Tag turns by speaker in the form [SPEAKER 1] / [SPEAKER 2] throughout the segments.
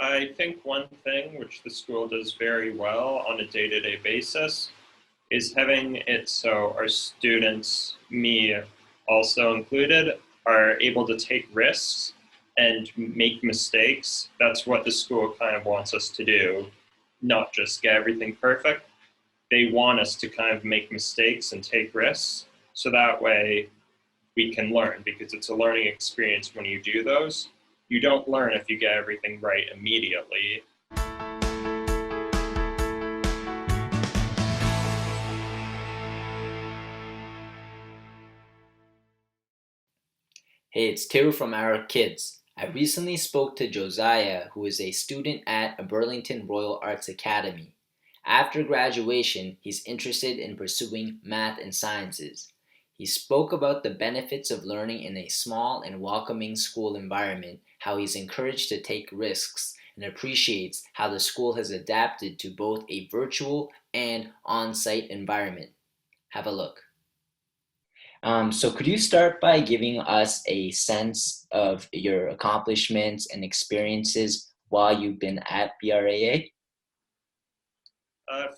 [SPEAKER 1] I think one thing which the school does very well on a day-to-day basis is having it so our students, me also included, are able to take risks and make mistakes. That's what the school kind of wants us to do, not just get everything perfect. They want us to kind of make mistakes and take risks so that way we can learn, because it's a learning experience when you do those. You don't learn if you get everything right immediately.
[SPEAKER 2] Hey, it's Teru from Our Kids. I recently spoke to Josiah, who is a student at Burlington Royal Arts Academy. After graduation, he's interested in pursuing math and sciences. He spoke about the benefits of learning in a small and welcoming school environment, how he's encouraged to take risks, and appreciates how the school has adapted to both a virtual and on site environment. Have a look. So could you start by giving us a sense of your accomplishments and experiences while you've been at BRAA?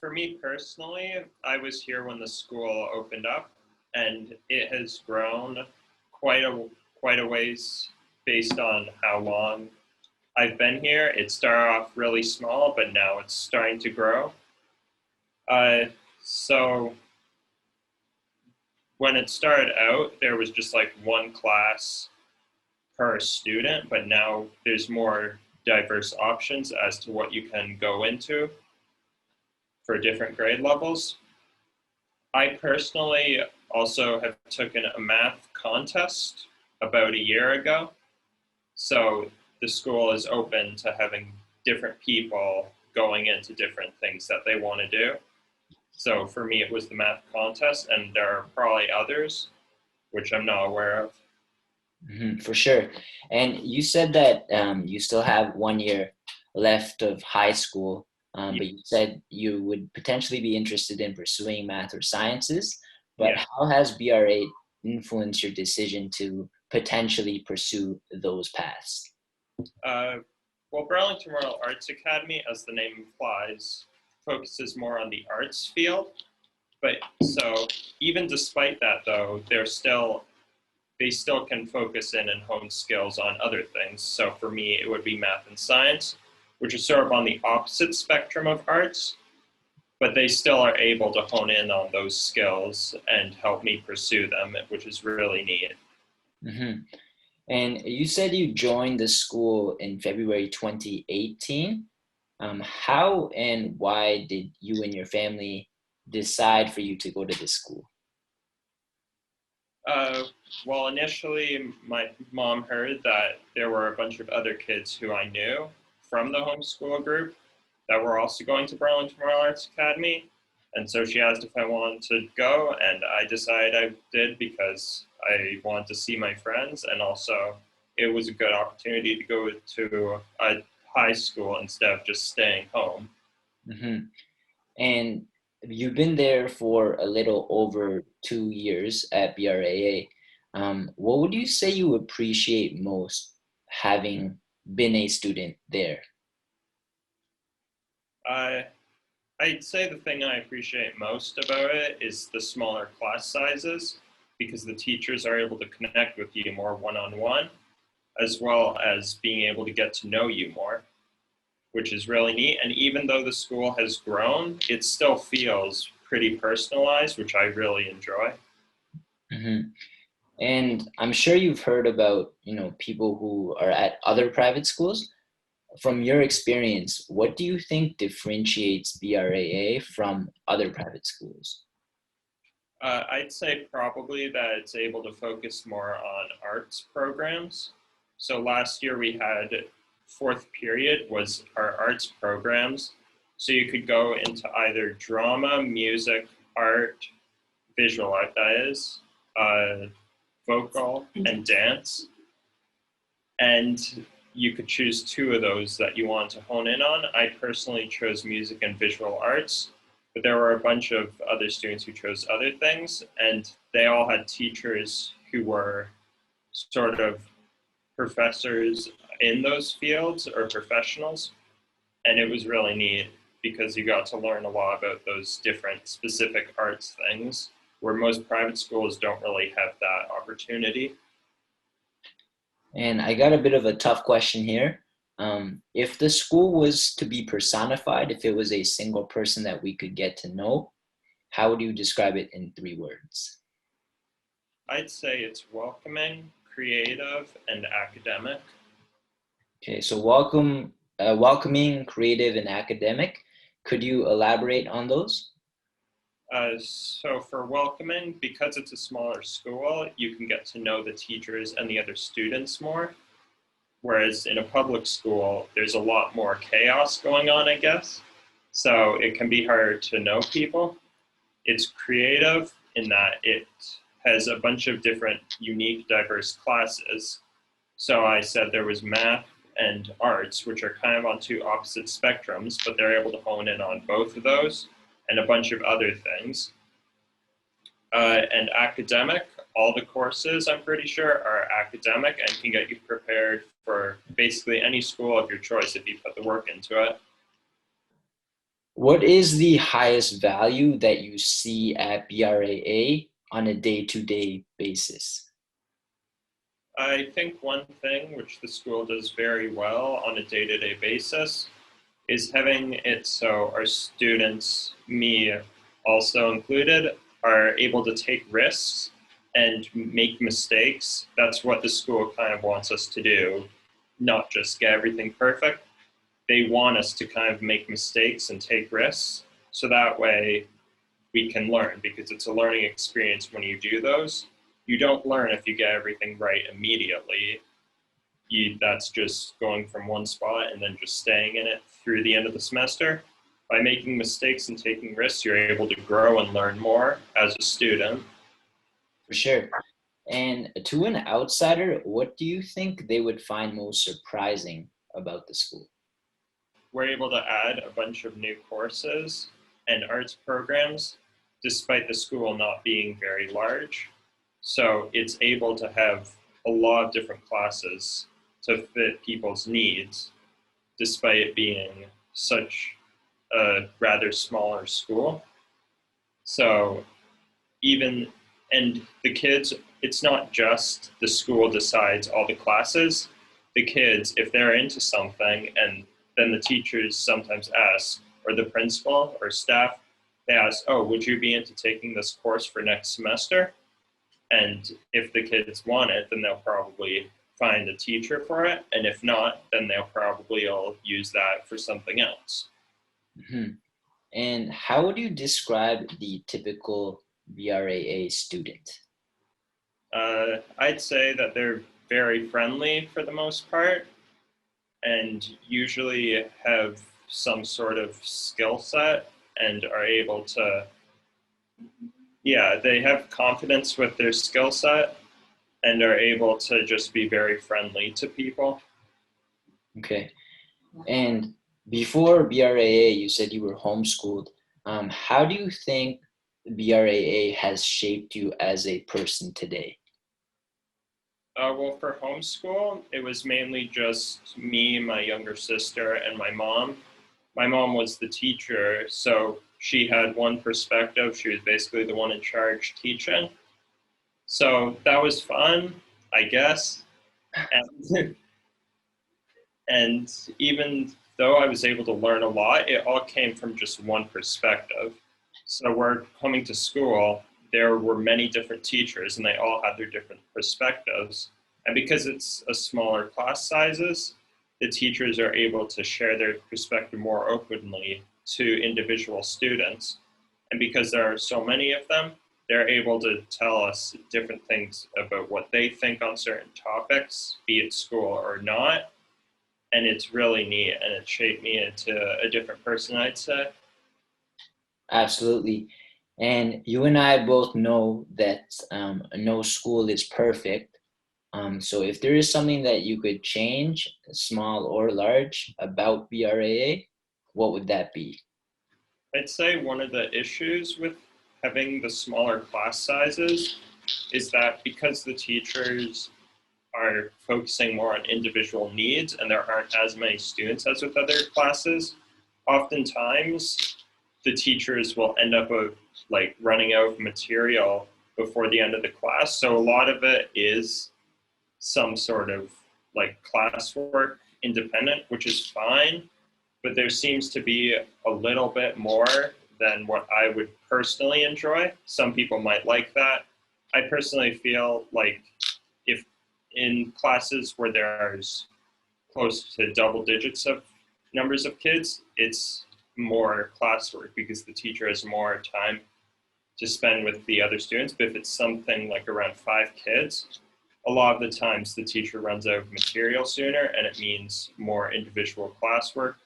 [SPEAKER 1] For me personally, I was here when the school opened up, and it has grown quite a quite a ways based on how long I've been here. It started off really small, but now it's starting to grow. Uh, so when it started out, there was just like one class per student, but now there's more diverse options as to what you can go into for different grade levels. I personally also have taken a math contest about a year ago. So the school is open to having different people going into different things that they want to do. So for me, it was the math contest, and there are probably others, which I'm not aware of.
[SPEAKER 2] For sure. And you said that you still have 1 year left of high school,
[SPEAKER 1] Yeah,
[SPEAKER 2] but you said you would potentially be interested in pursuing math or sciences. But
[SPEAKER 1] yeah.
[SPEAKER 2] how has BRA influenced your decision to potentially pursue those paths?
[SPEAKER 1] Uh, well, Burlington Royal Arts Academy, as the name implies, focuses more on the arts field. But so even despite that, though, they still can focus in and hone skills on other things. So for me, it would be math and science, which is sort of on the opposite spectrum of arts, but they still are able to hone in on those skills and help me pursue them, which is really neat.
[SPEAKER 2] hmm And you said you joined the school in February 2018. How and why did you and your family decide for you to go to this school?
[SPEAKER 1] Uh, well, initially, my mom heard that there were a bunch of other kids who I knew from the homeschool group that were also going to Burlington Royal Arts Academy. And so she asked if I wanted to go, and I decided I did because I wanted to see my friends, and also it was a good opportunity to go to a high school instead of just staying home.
[SPEAKER 2] hmm And you've been there for a little over 2 years at BRAA. What would you say you appreciate most having been a student there?
[SPEAKER 1] I I'd say the thing I appreciate most about it is the smaller class sizes, because the teachers are able to connect with you more one on one, as well as being able to get to know you more, which is really neat. And even though the school has grown, it still feels pretty personalized, which I really enjoy.
[SPEAKER 2] hmm And I'm sure you've heard about, people who are at other private schools. From your experience, what do you think differentiates BRAA from other private schools?
[SPEAKER 1] I'd say probably that it's able to focus more on arts programs. So last year we had fourth period was our arts programs. So you could go into either drama, music, art, visual art, that is, uh, vocal, and dance. And you could choose two of those that you want to hone in on. I personally chose music and visual arts, but there were a bunch of other students who chose other things, and they all had teachers who were sort of professors in those fields or professionals. And it was really neat because you got to learn a lot about those different specific arts things where most private schools don't really have that opportunity.
[SPEAKER 2] And I got a bit of a tough question here. If the school was to be personified, if it was a single person that we could get to know, how would you describe it in 3 words?
[SPEAKER 1] I'd say it's welcoming, creative, and academic.
[SPEAKER 2] Okay, so welcoming, creative, and academic. Could you elaborate on those?
[SPEAKER 1] So for welcoming, because it's a smaller school, you can get to know the teachers and the other students more. Whereas in a public school, there's a lot more chaos going on, I guess. So it can be hard to know people. It's creative in that it has a bunch of different unique, diverse classes. So I said there was math and arts, which are kind of on two opposite spectrums, but they're able to hone in on both of those and a bunch of other things. And academic, all the courses, I'm pretty sure, are academic and can get you prepared for basically any school of your choice if you put the work into it.
[SPEAKER 2] What is the highest value that you see at BRAA on a day-to-day basis?
[SPEAKER 1] I think one thing which the school does very well on a day-to-day basis is having it so our students, me also included, are able to take risks and make mistakes. That's what the school kind of wants us to do, not just get everything perfect. They want us to kind of make mistakes and take risks so that way we can learn because it's a learning experience when you do those. You don't learn if you get everything right immediately. That's just going from one spot and then just staying in it through the end of the semester. By making mistakes and taking risks, you're able to grow and learn more as a student.
[SPEAKER 2] For sure. And to an outsider, what do you think they would find most surprising about the school?
[SPEAKER 1] We're able to add a bunch of new courses and arts programs despite the school not being very large. So it's able to have a lot of different classes to fit people's needs despite it being such a rather smaller school. So even and the kids, it's not just the school decides all the classes. The kids, if they're into something, and then the teachers sometimes ask, or the principal or staff, they ask, "Oh, would you be into taking this course for next semester?" And if the kids want it, then they'll probably find a teacher for it. And if not, then they'll probably all use that for something else.
[SPEAKER 2] Mhm. And how would you describe the typical BRAA student?
[SPEAKER 1] I'd say that they're very friendly for the most part and usually have some sort of skill set and are able to, yeah, they have confidence with their skill set and are able to just be very friendly to people.
[SPEAKER 2] Okay. And before BRAA, you said you were homeschooled. How do you think BRAA has shaped you as a person today?
[SPEAKER 1] Well, for homeschool, it was mainly just me, my younger sister, and my mom. My mom was the teacher, so she had one perspective. She was basically the one in charge teaching. So that was fun, I guess. And, and even though I was able to learn a lot, it all came from just one perspective. So we're coming to school, there were many different teachers and they all had their different perspectives. And because it's a smaller class sizes, the teachers are able to share their perspective more openly to individual students. And because there are so many of them, they're able to tell us different things about what they think on certain topics, be it school or not. And it's really neat and it shaped me into a different person, I'd say.
[SPEAKER 2] Absolutely. And you and I both know that no school is perfect. So if there is something that you could change, small or large, about BRAA, what would that be?
[SPEAKER 1] I'd say one of the issues with having the smaller class sizes is that because the teachers are focusing more on individual needs and there aren't as many students as with other classes, oftentimes the teachers will end up like running out of material before the end of the class. So a lot of it is some sort of like classwork independent, which is fine, but there seems to be a little bit more than what I would personally enjoy. Some people might like that. I personally feel like if in classes where there's close to double digits of numbers of kids, it's more classwork because the teacher has more time to spend with the other students. But if it's something like around 5 kids, a lot of the times the teacher runs out of material sooner and it means more individual classwork.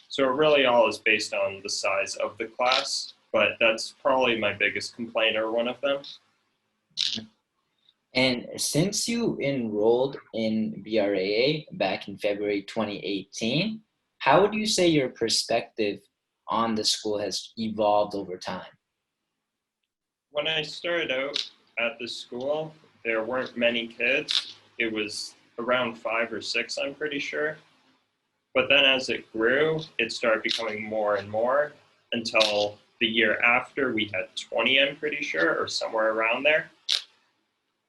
[SPEAKER 1] So it really all is based on the size of the class, but that's probably my biggest complaint or one of them.
[SPEAKER 2] And since you enrolled in BRAA back in February 2018, how would you say your perspective on the school has evolved over time?
[SPEAKER 1] When I started out at the school, there weren't many kids. It was around 5 or 6, I'm pretty sure. But then as it grew, it started becoming more and more until the year after we had 20, I'm pretty sure, or somewhere around there.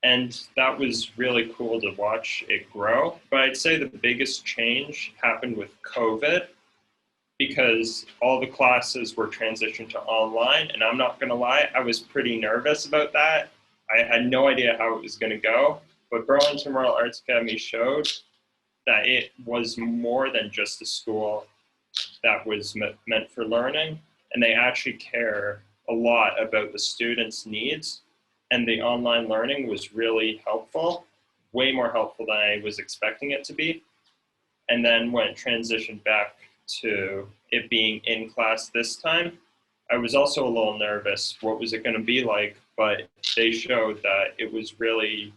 [SPEAKER 1] And that was really cool to watch it grow. But I'd say the biggest change happened with COVID because all the classes were transitioned to online. And I'm not going to lie, I was pretty nervous about that. I had no idea how it was going to go. But Burlington Royal Arts Academy showed that it was more than just a school that was meant for learning. And they actually care a lot about the students' needs. And the online learning was really helpful, way more helpful than I was expecting it to be. And then when it transitioned back to it being in class this time, I was also a little nervous. What was it going to be like? But they showed that it was really,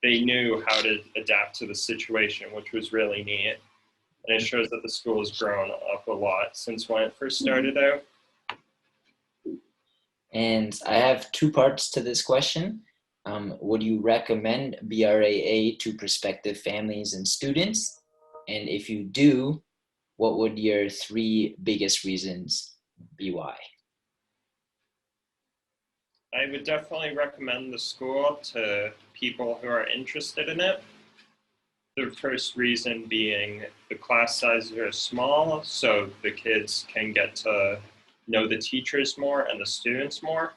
[SPEAKER 1] they knew how to adapt to the situation, which was really neat. And it shows that the school has grown up a lot since when it first started out.
[SPEAKER 2] And I have 2 parts to this question. Would you recommend BRAA to prospective families and students? And if you do, what would your 3 biggest reasons be why?
[SPEAKER 1] I would definitely recommend the school to people who are interested in it. The first reason being the class sizes are small, so the kids can get to know the teachers more and the students more,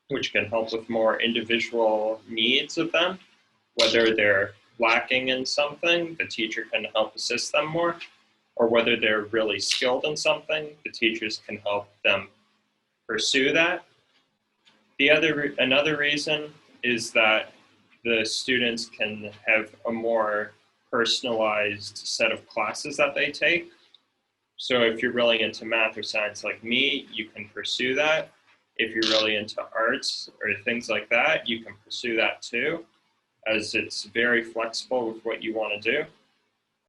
[SPEAKER 1] which can help with more individual needs of them. Whether they're lacking in something, the teacher can help assist them more, or whether they're really skilled in something, the teachers can help them pursue that. Another reason is that the students can have a more personalized set of classes that they take. So if you're really into math or science like me, you can pursue that. If you're really into arts or things like that, you can pursue that too, as it's very flexible with what you want to do.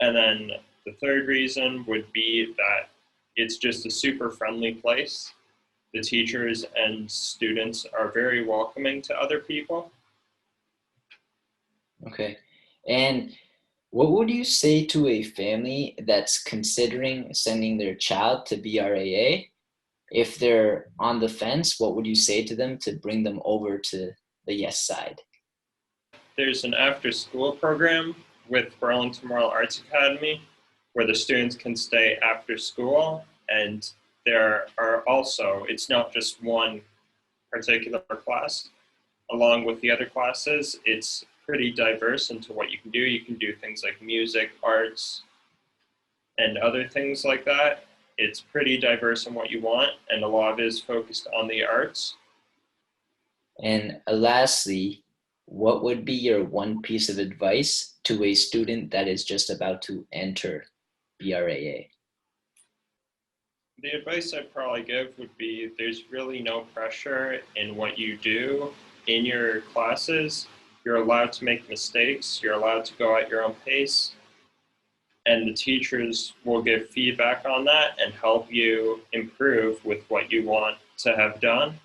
[SPEAKER 1] And then the third reason would be that it's just a super friendly place. The teachers and students are very welcoming to other people.
[SPEAKER 2] Okay. And what would you say to a family that's considering sending their child to BRAA? If they're on the fence, what would you say to them to bring them over to the yes side?
[SPEAKER 1] There's an after-school program with Burlington Royal Arts Academy where the students can stay after school, and there are also, it's not just one particular class. Along with the other classes, it's pretty diverse into what you can do. You can do things like music, arts, and other things like that. It's pretty diverse in what you want, and a lot of it is focused on the arts.
[SPEAKER 2] And lastly, what would be your 1 piece of advice to a student that is just about to enter BRAA?
[SPEAKER 1] The advice I'd probably give would be there's really no pressure in what you do in your classes. You're allowed to make mistakes. You're allowed to go at your own pace. And the teachers will give feedback on that and help you improve with what you want to have done.